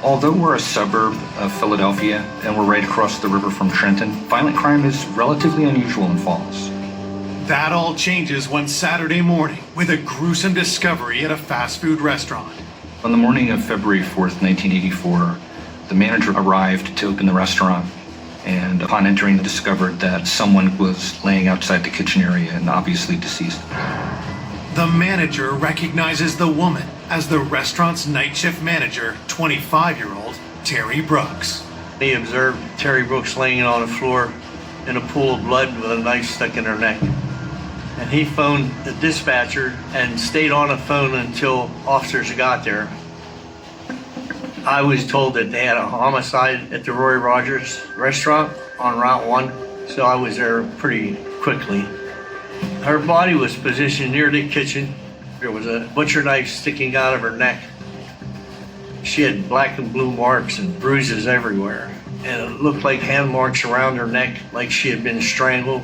Although we're a suburb of Philadelphia and we're right across the river from Trenton, violent crime is relatively unusual in Falls. That all changes one Saturday morning with a gruesome discovery at a fast food restaurant. On the morning of February 4th, 1984, the manager arrived to open the restaurant and upon entering discovered that someone was laying outside the kitchen area and obviously deceased. The manager recognizes the woman as the restaurant's night shift manager, 25-year-old Terry Brooks. He observed Terry Brooks laying on the floor in a pool of blood with a knife stuck in her neck. And he phoned the dispatcher and stayed on the phone until officers got there. I was told that they had a homicide at the Roy Rogers restaurant on Route 1, so I was there pretty quickly. Her body was positioned near the kitchen. There was a butcher knife sticking out of her neck. She had black and blue marks and bruises everywhere, and it looked like hand marks around her neck, like she had been strangled.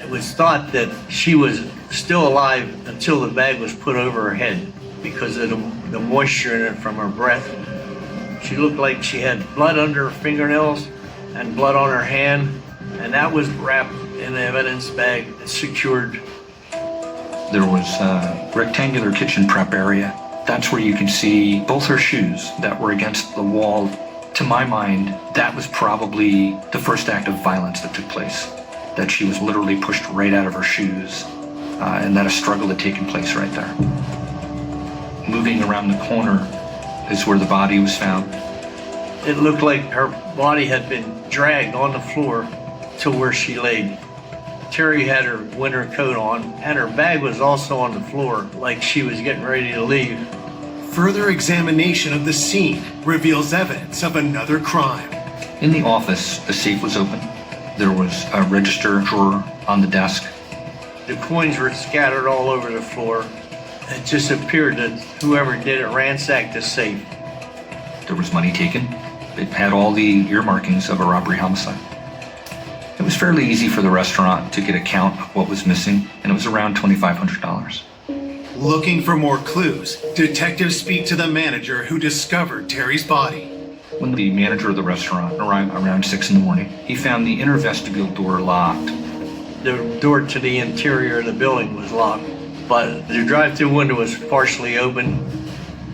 It was thought that she was still alive until the bag was put over her head because of the moisture in it from her breath. She looked like she had blood under her fingernails and blood on her hand, and that was wrapped in an evidence bag secured. There was a rectangular kitchen prep area. That's where you can see both her shoes that were against the wall. To my mind, that was probably the first act of violence that took place, that she was literally pushed right out of her shoes, and that a struggle had taken place right there. Moving around the corner is where the body was found. It looked like her body had been dragged on the floor to where she laid. Terry had her winter coat on, and her bag was also on the floor, like she was getting ready to leave. Further examination of the scene reveals evidence of another crime. In the office, the safe was open. There was a register drawer on the desk. The coins were scattered all over the floor. It just appeared that whoever did it ransacked the safe. There was money taken. It had all the earmarkings of a robbery homicide. It was fairly easy for the restaurant to get a count of what was missing, and it was around $2,500. Looking for more clues, detectives speak to the manager who discovered Terry's body. When the manager of the restaurant arrived around 6 in the morning, he found the inner vestibule door locked. The door to the interior of the building was locked, but the drive-through window was partially open.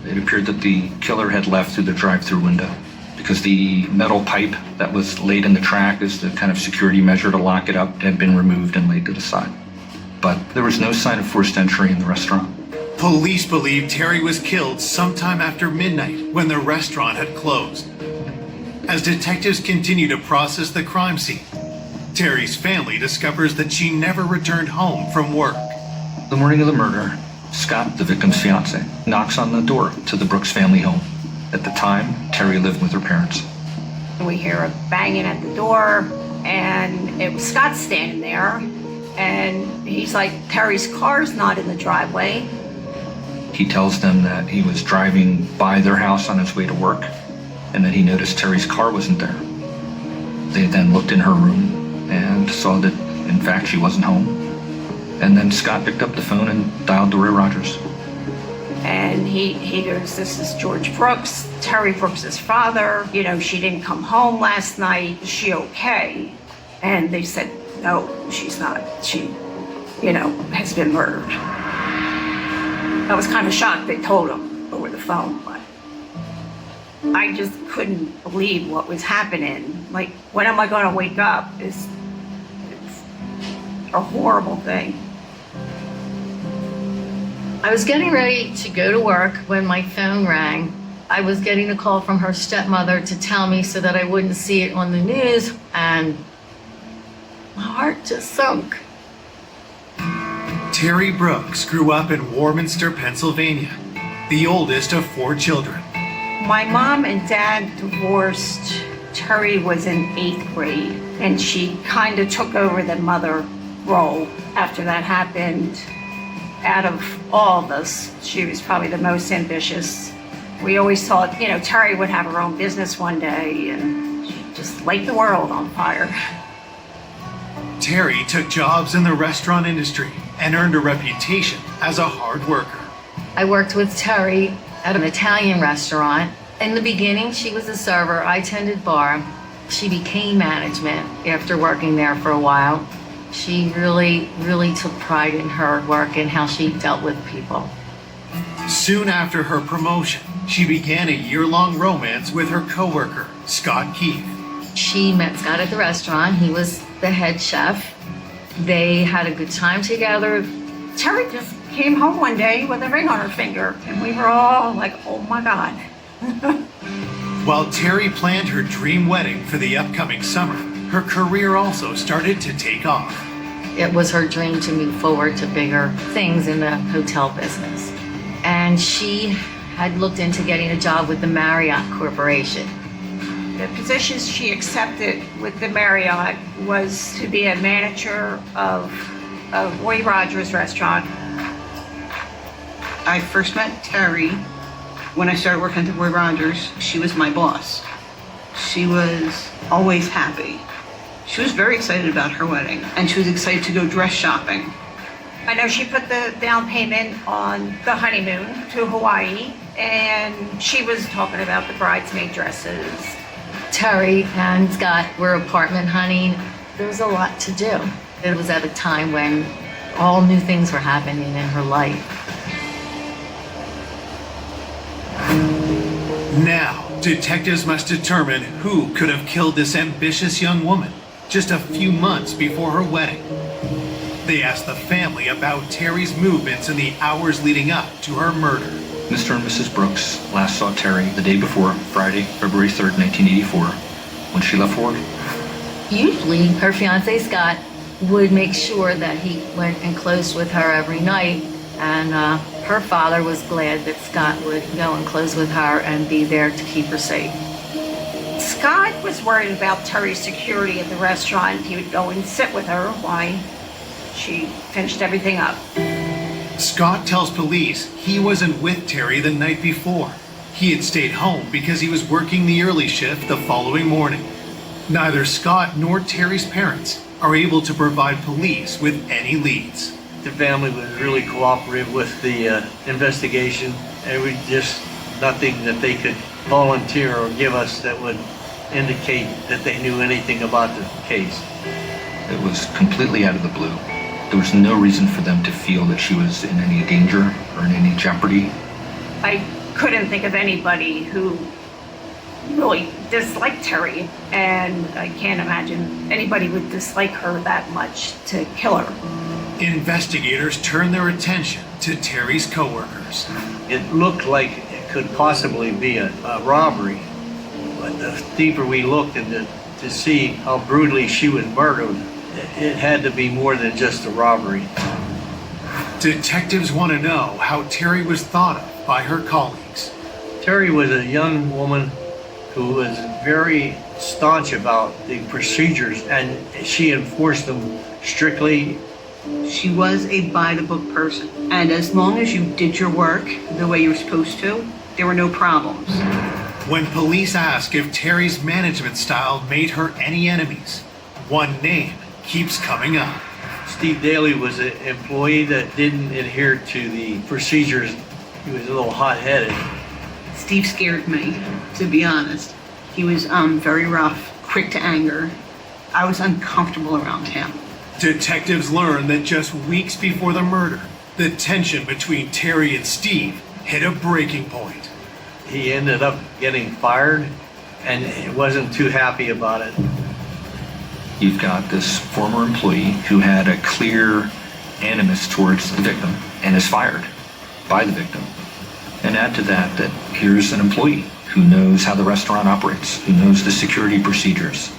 It appeared that the killer had left through the drive-through window because the metal pipe that was laid in the track as the kind of security measure to lock it up had been removed and laid to the side. But there was no sign of forced entry in the restaurant. Police believe Terry was killed sometime after midnight when the restaurant had closed. As detectives continue to process the crime scene, Terry's family discovers that she never returned home from work. The morning of the murder, Scott, the victim's fiance, knocks on the door to the Brooks family home. At the time, Terry lived with her parents. We hear a banging at the door, and it was Scott standing there, and he's like, Terry's car's not in the driveway. He tells them that he was driving by their house on his way to work, and that he noticed Terry's car wasn't there. They then looked in her room and saw that, in fact, she wasn't home. And then Scott picked up the phone and dialed to Roy Rogers. And he goes, this is George Brooks, Terry Brooks's father. You know, she didn't come home last night. Is she okay? And they said, no, she's not. She, has been murdered. I was kind of shocked they told him over the phone, but I just couldn't believe what was happening. Like, when am I going to wake up? It's a horrible thing. I was getting ready to go to work when my phone rang. I was getting a call from her stepmother to tell me so that I wouldn't see it on the news, and my heart just sunk. Terry Brooks grew up in Warminster, Pennsylvania, the oldest of 4 children. My mom and dad divorced. Terry was in 8th grade, and she kind of took over the mother role after that happened. Out of all of us, she was probably the most ambitious. We always thought, Terry would have her own business one day, and she'd just light the world on fire. Terry took jobs in the restaurant industry and earned a reputation as a hard worker. I worked with Terry at an Italian restaurant, In the beginning, she was a server. I tended bar. She became management after working there for a while. She really, really took pride in her work and how she dealt with people. Soon after her promotion, she began a year-long romance with her coworker, Scott Keith. She met Scott at the restaurant. He was the head chef. They had a good time together. Terry just came home one day with a ring on her finger, and we were all like, oh my God. While Terry planned her dream wedding for the upcoming summer, her career also started to take off. It was her dream to move forward to bigger things in the hotel business. And she had looked into getting a job with the Marriott Corporation. The position she accepted with the Marriott was to be a manager of Roy Rogers restaurant. I first met Terry when I started working at Roy Rogers. She was my boss. She was always happy. She was very excited about her wedding, and she was excited to go dress shopping. I know she put the down payment on the honeymoon to Hawaii, and she was talking about the bridesmaid dresses. Terry and Scott were apartment hunting. There was a lot to do. It was at a time when all new things were happening in her life. Now, detectives must determine who could have killed this ambitious young woman just a few months before her wedding. They asked the family about Terry's movements in the hours leading up to her murder. Mr. and Mrs. Brooks last saw Terry the day before, Friday, February 3rd, 1984, when she left for work. Usually, her fiance Scott would make sure that he went and closed with her every night, and her father was glad that Scott would go and close with her and be there to keep her safe. Scott was worried about Terry's security at the restaurant. He would go and sit with her while she finished everything up. Scott tells police he wasn't with Terry the night before. He had stayed home because he was working the early shift the following morning. Neither Scott nor Terry's parents are able to provide police with any leads. The family was really cooperative with the investigation, and we just nothing that they could volunteer or give us that would indicate that they knew anything about the case. It was completely out of the blue. There was no reason for them to feel that she was in any danger or in any jeopardy. I couldn't think of anybody who really disliked Terry, and I can't imagine anybody would dislike her that much to kill her. Investigators turn their attention to Terry's coworkers. It looked like it could possibly be a robbery, but the deeper we looked into to see how brutally she was murdered, it had to be more than just a robbery. Detectives want to know how Terry was thought of by her colleagues. Terry was a young woman who was very staunch about the procedures, and she enforced them strictly. She was a by-the-book person, and as long as you did your work the way you were supposed to, there were no problems. When police ask if Terry's management style made her any enemies, one name keeps coming up. Steve Daly was an employee that didn't adhere to the procedures. He was a little hot-headed. Steve scared me, to be honest. He was very rough, quick to anger. I was uncomfortable around him. Detectives learn that just weeks before the murder, the tension between Terry and Steve hit a breaking point. He ended up getting fired, and he wasn't too happy about it. You've got this former employee who had a clear animus towards the victim and is fired by the victim. And add to that here's an employee who knows how the restaurant operates, who knows the security procedures,